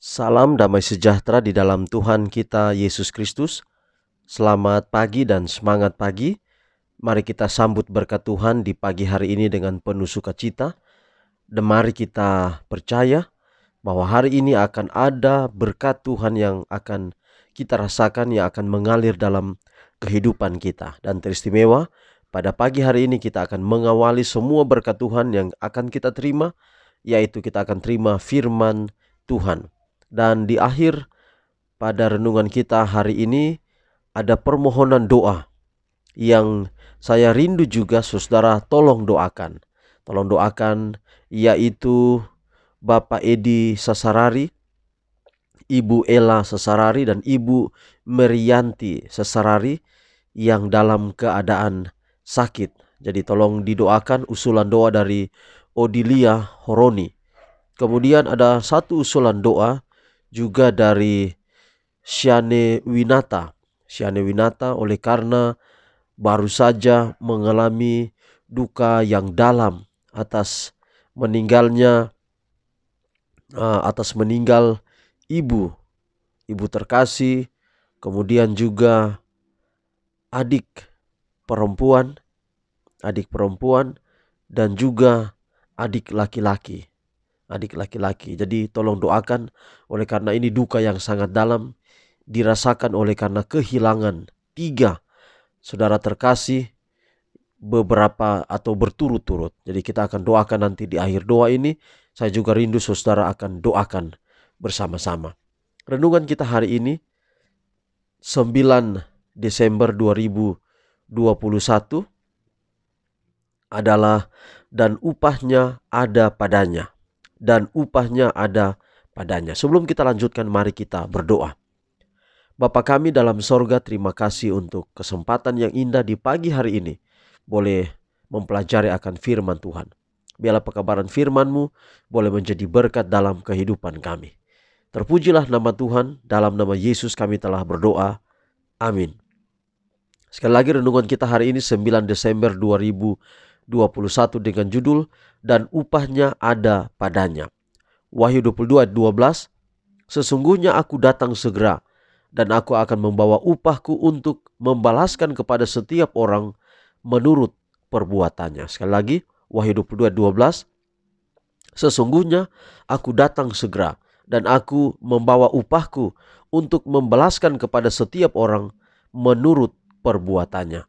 Salam damai sejahtera di dalam Tuhan kita Yesus Kristus. Selamat pagi dan semangat pagi. Mari kita sambut berkat Tuhan di pagi hari ini dengan penuh sukacita. Dan mari kita percaya bahwa hari ini akan ada berkat Tuhan yang akan kita rasakan, yang akan mengalir dalam kehidupan kita. Dan teristimewa, pada pagi hari ini kita akan mengawali semua berkat Tuhan yang akan kita terima, yaitu kita akan terima firman Tuhan. Dan di akhir pada renungan kita hari ini ada permohonan doa yang saya rindu juga saudara tolong doakan. Tolong doakan, yaitu Bapak Edi Sasarari, Ibu Ella Sasarari, dan Ibu Merianti Sasarari yang dalam keadaan sakit. Jadi tolong didoakan, usulan doa dari Odilia Horoni. Kemudian ada satu usulan doa juga dari Shane Winata. Shane Winata oleh karena baru saja mengalami duka yang dalam atas meninggal ibu terkasih, kemudian juga adik perempuan dan juga adik laki-laki. Jadi tolong doakan, oleh karena ini duka yang sangat dalam dirasakan oleh karena kehilangan 3 saudara terkasih beberapa atau berturut-turut. Jadi kita akan doakan nanti di akhir doa ini. Saya juga rindu saudara akan doakan bersama-sama. Renungan kita hari ini 9 Desember 2021 adalah dan upahnya ada padanya. Sebelum kita lanjutkan, mari kita berdoa. Bapa kami dalam sorga, terima kasih untuk kesempatan yang indah di pagi hari ini boleh mempelajari akan firman Tuhan. Biarlah pekabaran firman-Mu boleh menjadi berkat dalam kehidupan kami. Terpujilah nama Tuhan, dalam nama Yesus kami telah berdoa. Amin. Sekali lagi renungan kita hari ini 9 Desember 2021 dengan judul dan upahnya ada padanya. Wahyu 22 ayat 12, sesungguhnya aku datang segera dan aku akan membawa upahku untuk membalaskan kepada setiap orang menurut perbuatannya. Sekali lagi, Wahyu 22 ayat 12, sesungguhnya aku datang segera dan aku membawa upahku untuk membalaskan kepada setiap orang menurut perbuatannya.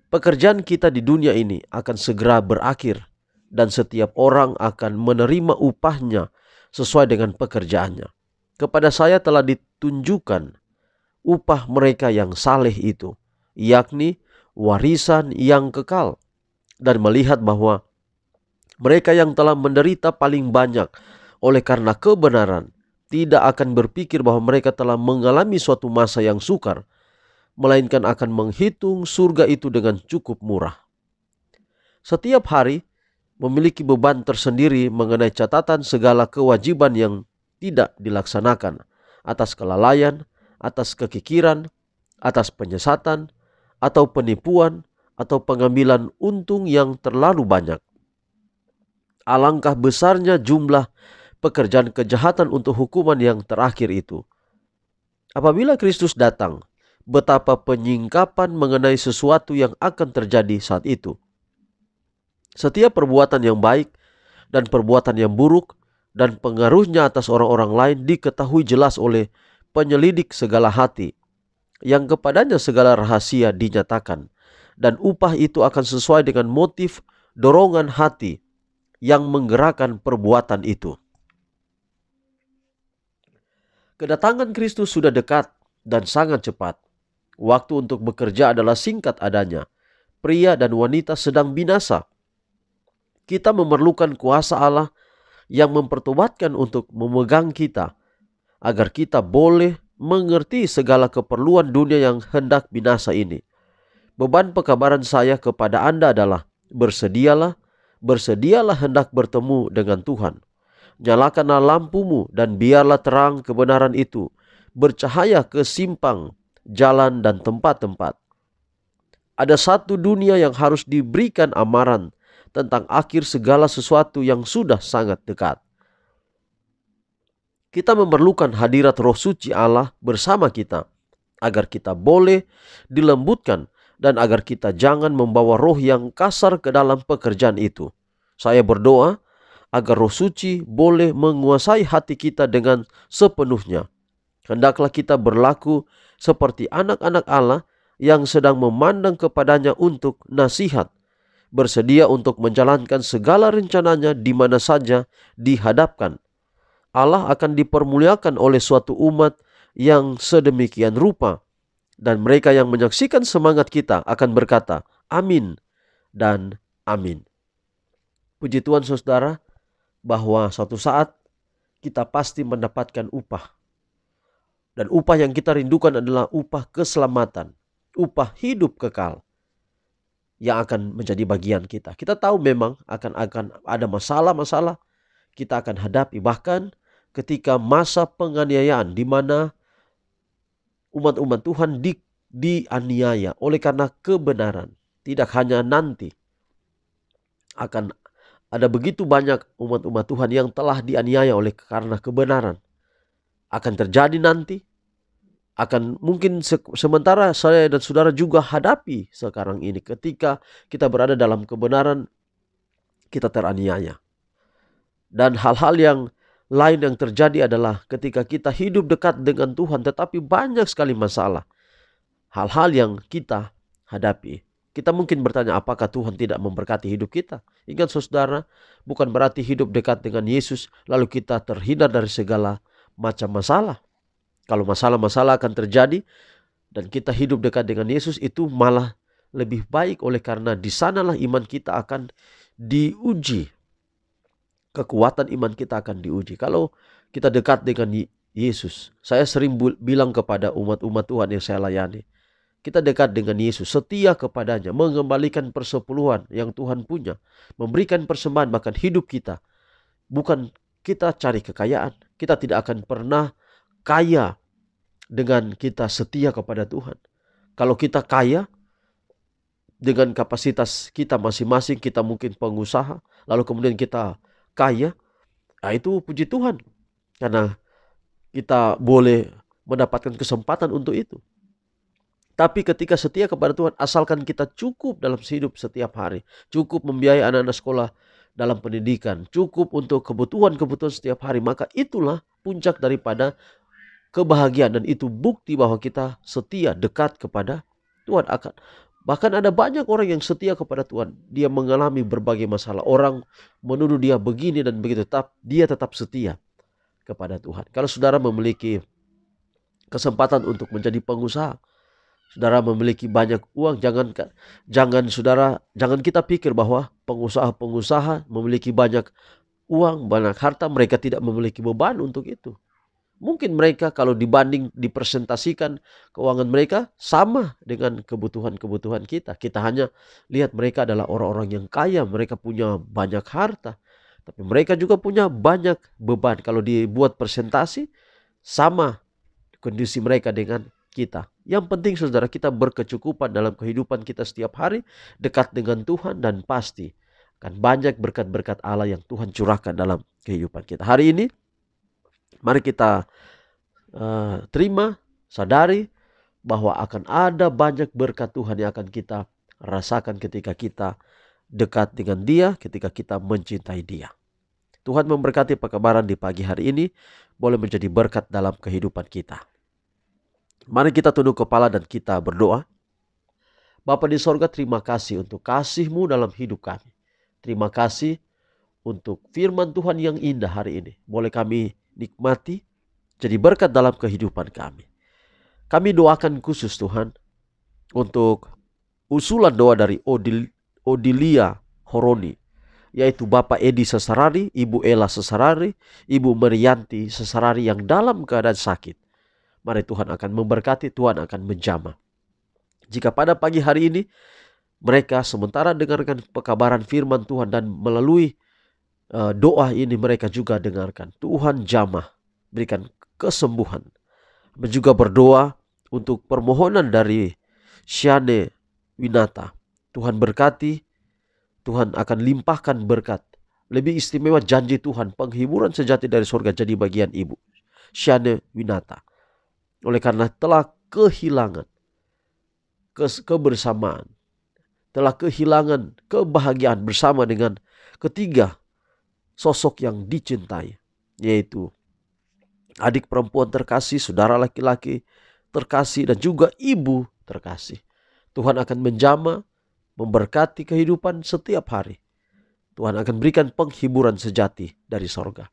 Pekerjaan kita di dunia ini akan segera berakhir dan setiap orang akan menerima upahnya sesuai dengan pekerjaannya. Kepada saya telah ditunjukkan upah mereka yang saleh itu, yakni warisan yang kekal, dan melihat bahwa mereka yang telah menderita paling banyak oleh karena kebenaran tidak akan berpikir bahwa mereka telah mengalami suatu masa yang sukar, melainkan akan menghitung surga itu dengan cukup murah. Setiap hari memiliki beban tersendiri mengenai catatan segala kewajiban yang tidak dilaksanakan, atas kelalaian, atas kekikiran, atas penyesatan, atau penipuan, atau pengambilan untung yang terlalu banyak. Alangkah besarnya jumlah pekerjaan kejahatan untuk hukuman yang terakhir itu. Apabila Kristus datang, betapa penyingkapan mengenai sesuatu yang akan terjadi saat itu. Setiap perbuatan yang baik dan perbuatan yang buruk dan pengaruhnya atas orang-orang lain diketahui jelas oleh penyelidik segala hati, yang kepadanya segala rahasia dinyatakan, dan upah itu akan sesuai dengan motif dorongan hati yang menggerakkan perbuatan itu. Kedatangan Kristus sudah dekat dan sangat cepat. Waktu untuk bekerja adalah singkat adanya. Pria dan wanita sedang binasa. Kita memerlukan kuasa Allah yang mempertobatkan untuk memegang kita, agar kita boleh mengerti segala keperluan dunia yang hendak binasa ini. Beban pekabaran saya kepada Anda adalah bersedialah hendak bertemu dengan Tuhan. Nyalakanlah lampumu dan biarlah terang kebenaran itu bercahaya ke simpang, jalan dan tempat-tempat. Ada satu dunia yang harus diberikan amaran tentang akhir segala sesuatu yang sudah sangat dekat. Kita memerlukan hadirat Roh Suci Allah bersama kita, agar kita boleh dilembutkan dan agar kita jangan membawa roh yang kasar ke dalam pekerjaan itu. Saya berdoa agar Roh Suci boleh menguasai hati kita dengan sepenuhnya. Hendaklah kita berlaku seperti anak-anak Allah yang sedang memandang kepadanya untuk nasihat, bersedia untuk menjalankan segala rencananya di mana saja dihadapkan. Allah akan dipermuliakan oleh suatu umat yang sedemikian rupa, dan mereka yang menyaksikan semangat kita akan berkata, amin dan amin. Puji Tuhan saudara, bahwa suatu saat kita pasti mendapatkan upah. Dan upah yang kita rindukan adalah upah keselamatan, upah hidup kekal yang akan menjadi bagian kita. Kita tahu memang akan ada masalah-masalah kita akan hadapi, bahkan ketika masa penganiayaan di mana umat-umat Tuhan dianiaya oleh karena kebenaran. Tidak hanya nanti, akan ada begitu banyak umat-umat Tuhan yang telah dianiaya oleh karena kebenaran. Akan terjadi nanti, akan mungkin sementara saya dan saudara juga hadapi sekarang ini. Ketika kita berada dalam kebenaran, kita teraniaya. Dan hal-hal yang lain yang terjadi adalah ketika kita hidup dekat dengan Tuhan, tetapi banyak sekali masalah, hal-hal yang kita hadapi. Kita mungkin bertanya, apakah Tuhan tidak memberkati hidup kita? Ingat saudara, bukan berarti hidup dekat dengan Yesus lalu kita terhindar dari segala macam masalah. Kalau masalah-masalah akan terjadi dan kita hidup dekat dengan Yesus, itu malah lebih baik, oleh karena di sanalah iman kita akan diuji. Kekuatan iman kita akan diuji. Kalau kita dekat dengan Yesus, saya sering bilang kepada umat-umat Tuhan yang saya layani, kita dekat dengan Yesus, setia kepadanya, mengembalikan persepuluhan yang Tuhan punya, memberikan persembahan bahkan hidup kita. Bukan kita cari kekayaan, kita tidak akan pernah kaya dengan kita setia kepada Tuhan. Kalau kita kaya dengan kapasitas kita masing-masing, kita mungkin pengusaha, lalu kemudian kita kaya, itu puji Tuhan, karena kita boleh mendapatkan kesempatan untuk itu. Tapi ketika setia kepada Tuhan, asalkan kita cukup dalam hidup setiap hari, cukup membiayai anak-anak sekolah dalam pendidikan, cukup untuk kebutuhan-kebutuhan setiap hari, maka itulah puncak daripada kebahagiaan, dan itu bukti bahwa kita setia dekat kepada Tuhan. Bahkan ada banyak orang yang setia kepada Tuhan, dia mengalami berbagai masalah, orang menuduh dia begini dan begitu, dia tetap setia kepada Tuhan. Kalau saudara memiliki kesempatan untuk menjadi pengusaha, saudara memiliki banyak uang, jangan kita pikir bahwa pengusaha-pengusaha memiliki banyak uang, banyak harta, mereka tidak memiliki beban untuk itu. Mungkin mereka kalau dipresentasikan keuangan mereka sama dengan kebutuhan-kebutuhan kita. Kita hanya lihat mereka adalah orang-orang yang kaya, mereka punya banyak harta. Tapi mereka juga punya banyak beban. Kalau dibuat presentasi, sama kondisi mereka dengan kita. Yang penting saudara, kita berkecukupan dalam kehidupan kita setiap hari, dekat dengan Tuhan, dan pasti akan banyak berkat-berkat Allah yang Tuhan curahkan dalam kehidupan kita. Hari ini mari kita terima, sadari bahwa akan ada banyak berkat Tuhan yang akan kita rasakan ketika kita dekat dengan Dia, ketika kita mencintai Dia. Tuhan memberkati pekabaran di pagi hari ini, boleh menjadi berkat dalam kehidupan kita. Mari kita tunduk kepala dan kita berdoa. Bapa di sorga, terima kasih untuk kasih-Mu dalam hidup kami. Terima kasih untuk firman Tuhan yang indah hari ini. Boleh kami nikmati, jadi berkat dalam kehidupan kami. Kami doakan khusus Tuhan untuk usulan doa dari Odilia Horoni, yaitu Bapak Edi Sesarari, Ibu Ella Sesarari, Ibu Merianti Sesarari yang dalam keadaan sakit. Mari Tuhan akan memberkati, Tuhan akan menjamah. Jika pada pagi hari ini mereka sementara dengarkan pekabaran firman Tuhan dan melalui doa ini mereka juga dengarkan, Tuhan jamah, berikan kesembuhan. Kami juga berdoa untuk permohonan dari Shane Winata. Tuhan berkati, Tuhan akan limpahkan berkat. Lebih istimewa janji Tuhan, penghiburan sejati dari surga jadi bagian ibu. Shane Winata. Oleh karena telah kehilangan kebersamaan, telah kehilangan kebahagiaan bersama dengan ketiga sosok yang dicintai, yaitu adik perempuan terkasih, saudara laki-laki terkasih, dan juga ibu terkasih. Tuhan akan menjamah, memberkati kehidupan setiap hari. Tuhan akan berikan penghiburan sejati dari sorga.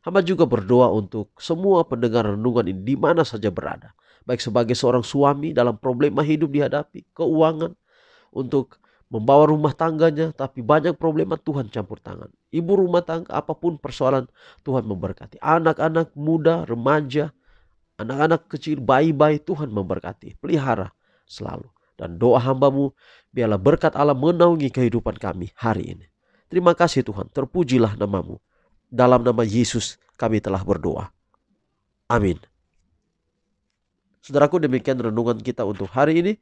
Hamba juga berdoa untuk semua pendengar renungan ini di mana saja berada. Baik sebagai seorang suami dalam problema hidup dihadapi, keuangan, untuk membawa rumah tangganya, tapi banyak problema Tuhan campur tangan. Ibu rumah tangga, apapun persoalan, Tuhan memberkati. Anak-anak muda, remaja, anak-anak kecil, bayi-bayi, Tuhan memberkati. Pelihara selalu. Dan doa hambamu, biarlah berkat Allah menaungi kehidupan kami hari ini. Terima kasih Tuhan, terpujilah namamu. Dalam nama Yesus kami telah berdoa. Amin. Saudaraku, demikian renungan kita untuk hari ini.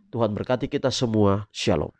Tuhan berkati kita semua. Shalom.